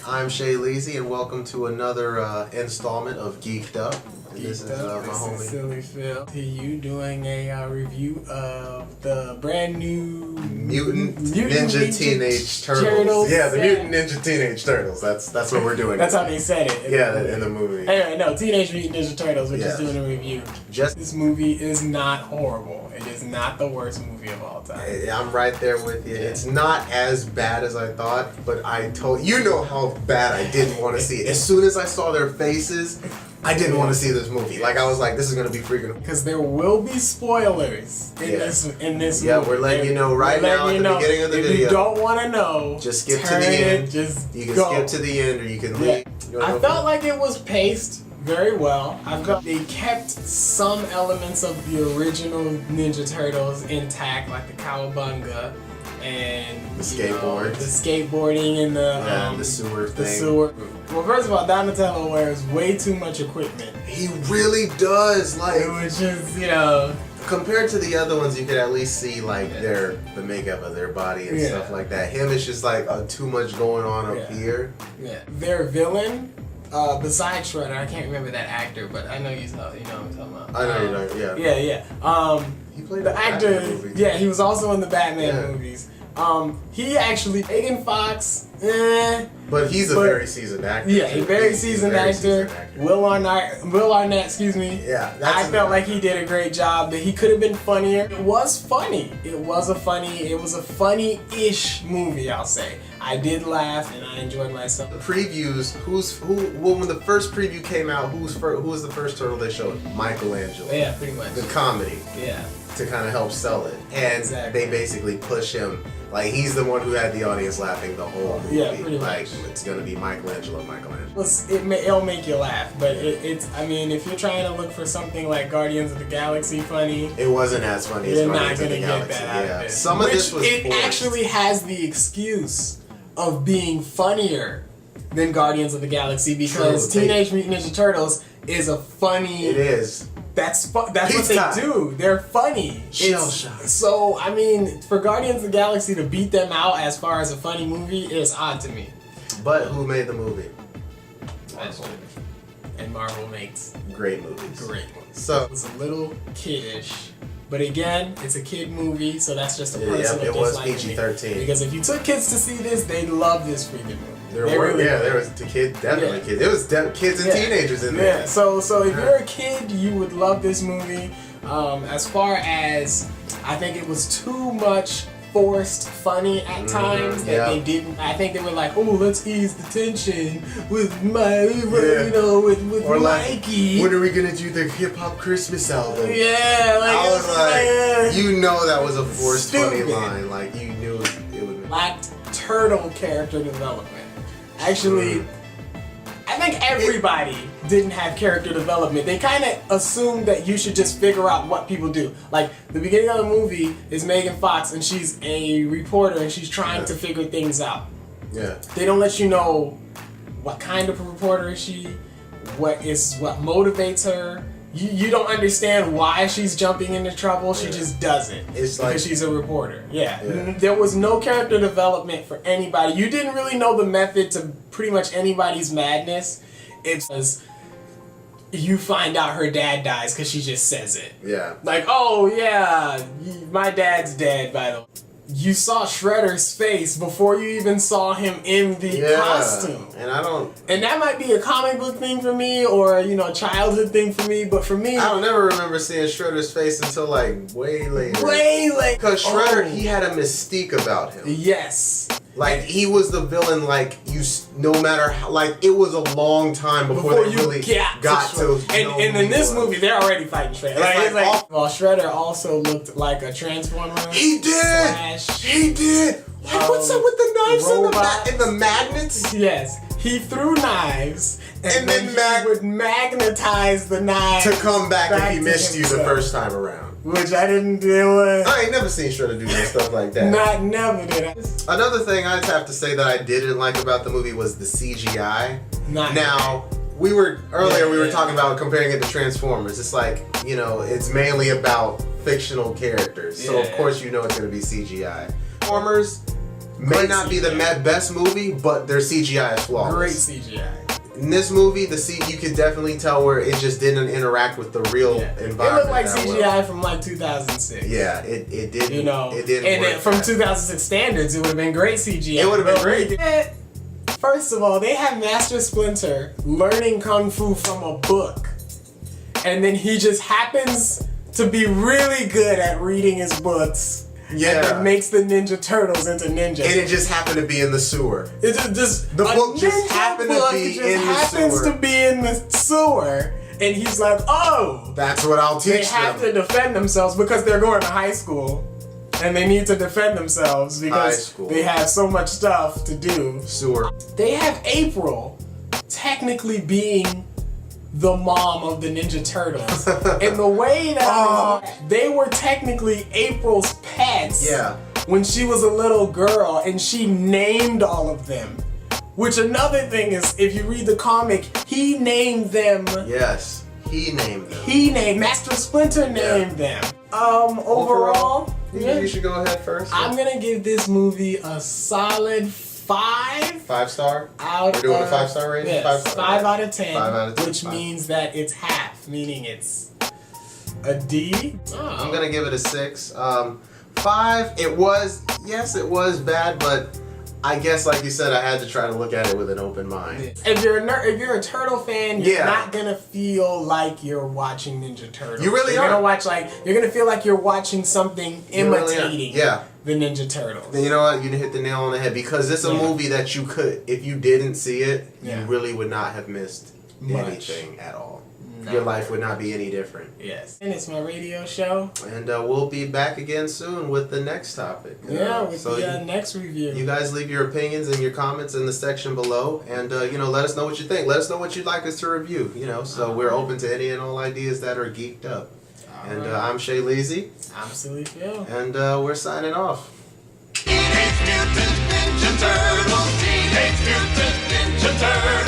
I'm Shay Leezy, and welcome to another installment of Geekdup. This is my homie Silly Phil. You doing a review of the brand new Mutant Ninja Teenage Turtles. Yeah, the Mutant Ninja Teenage Turtles. That's what we're doing. That's how they said it. In the movie. Anyway, no, Teenage Mutant Ninja Turtles. We're just doing a review. This movie is not horrible. It is not the worst movie of all time. I'm right there with you. It's not as bad as I thought, but you know how bad I didn't want to see it. As soon as I saw their faces, I didn't want to see this movie. Like, I was like, this is going to be freaking... Because there will be spoilers in this movie. Yeah, we're letting you know right now at the beginning of the video. If you don't want to know, just skip to the end. You can skip to the end, or you can leave. I felt like it was paced very well. I felt they kept some elements of the original Ninja Turtles intact, like the cowabunga and the skateboard, the skateboarding and the sewer thing. Well, first of all, Donatello wears way too much equipment. He really does. Like, it was just, compared to the other ones, you could at least see like the makeup of their body and stuff like that. Him is just like too much going on up here. Yeah. Their villain, besides Shredder, I can't remember that actor, but I know you know what I'm talking about. I know you know. Yeah. He played the actor. Yeah, he was also in the Batman movies. He actually, Megan Fox, but he's a very seasoned actor. Yeah, a very seasoned actor. Will Arnett, excuse me. Yeah, I felt like he did a great job. That he could have been funnier. It was funny. It was a funny-ish movie, I'll say. I did laugh and I enjoyed myself. The previews, when the first preview came out, who was the first turtle they showed? Michelangelo. Yeah, pretty much. The comedy. Yeah. To kind of help sell it. And they basically push him. Like, he's the one who had the audience laughing the whole movie. Yeah, pretty much. It's gonna be Michelangelo. It'll make you laugh, but I mean, if you're trying to look for something like Guardians of the Galaxy funny, it wasn't as funny as Guardians of the Galaxy. You're not gonna get that out of it. Some of this was it forced. Actually has the excuse of being funnier than Guardians of the Galaxy because Teenage Mutant Ninja Turtles is a funny. It is. That's what they do. They're funny. Shell shock. So, I mean, for Guardians of the Galaxy to beat them out as far as a funny movie is odd to me. But who made the movie? That's true. And Marvel makes great movies. So it was a little kiddish. But again, it's a kid movie, so that's just a personal it was PG-13. Because if you took kids to see this, they'd love this freaking movie. There was kids, definitely kids. It was kids and teenagers in there. Yeah, so if you're a kid, you would love this movie. As far as, I think it was too much forced funny at times that they didn't. I think they were like, oh, let's ease the tension with with Mikey. When are we gonna do the hip hop Christmas album? Yeah, I was like, you know that was a forced funny line. Like, you knew it would. Lacked turtle character development. Actually, I think everybody didn't have character development. They kind of assumed that you should just figure out what people do. Like, the beginning of the movie is Megan Fox, and she's a reporter, and she's trying to figure things out. Yeah. They don't let you know what kind of a reporter is she, what motivates her. You don't understand why she's jumping into trouble. She just does it. It's because she's a reporter. Yeah. There was no character development for anybody. You didn't really know the method to pretty much anybody's madness. It's because you find out her dad dies because she just says it. Yeah. Like, oh yeah, my dad's dead, by the way. You saw Shredder's face before you even saw him in the costume. And that might be a comic book thing for me or, a childhood thing for me, but for me... I don't never remember seeing Shredder's face until like way later. Way later. Because Shredder, he had a mystique about him. Yes. Like, he was the villain, like, no matter how, like, it was a long time before they really got to and in this movie, they're already fighting Shredder. Well, Shredder also looked like a Transformer. He did! He did! Like, what's up with the knives and the magnets? Yes. He threw knives, and then he would magnetize the knives to come back if he missed you the first time around. Which I didn't do. I ain't never seen Shredder do stuff like that. Never did I. Another thing I'd have to say that I didn't like about the movie was the CGI. We were talking about comparing it to Transformers. It's like, it's mainly about fictional characters. So of course it's going to be CGI. Transformers May not be the best movie, but their CGI is flawless. Great CGI. In this movie, you could definitely tell where it just didn't interact with the real environment. It looked like CGI from like 2006. Yeah, it didn't. You know, it didn't. And then from 2006 standards, it would have been great CGI. It would have been great. First of all, they have Master Splinter learning Kung Fu from a book. And then he just happens to be really good at reading his books. Yeah. And it makes the Ninja Turtles into ninjas. And it just happened to be in the sewer. It just the book just happened to be in the sewer. happens to be in the sewer. And he's like, oh! That's what I'll teach them. They have to defend themselves because they're going to high school. And they need to defend themselves because they have so much stuff to do. Sewer. They have April technically being the mom of the Ninja Turtles. And the way that they were technically April's pets when she was a little girl, and she named all of them. Which another thing is, if you read the comic, he named them. Yes, he named them. Master Splinter named them. Overall, you should go ahead first. I'm gonna give this movie a solid 5. 5 star? We're doing a 5-star rating? Yes, 5 out of 10. 5 out of 10. Which means that it's half, meaning it's a D. I'm gonna give it a 6. 5, it was bad, but I guess, like you said, I had to try to look at it with an open mind. If you're a Turtle fan, you're not gonna feel like you're watching Ninja Turtles. You really you're are. You're gonna feel like you're watching something imitating the Ninja Turtles. Then you know what? You hit the nail on the head, because it's a movie that you could, if you didn't see it, you really would not have missed anything at all. Your life would not be any different. Yes. And it's my radio show. And we'll be back again soon with the next topic. With the next review. You guys leave your opinions and your comments in the section below. And, let us know what you think. Let us know what you'd like us to review. So we're open to any and all ideas that are geeked up. I'm Shay Leezy. I'm Silly Phil. And we're signing off. Teenage Mutant Ninja Turtles. Teenage Mutant Ninja Turtles.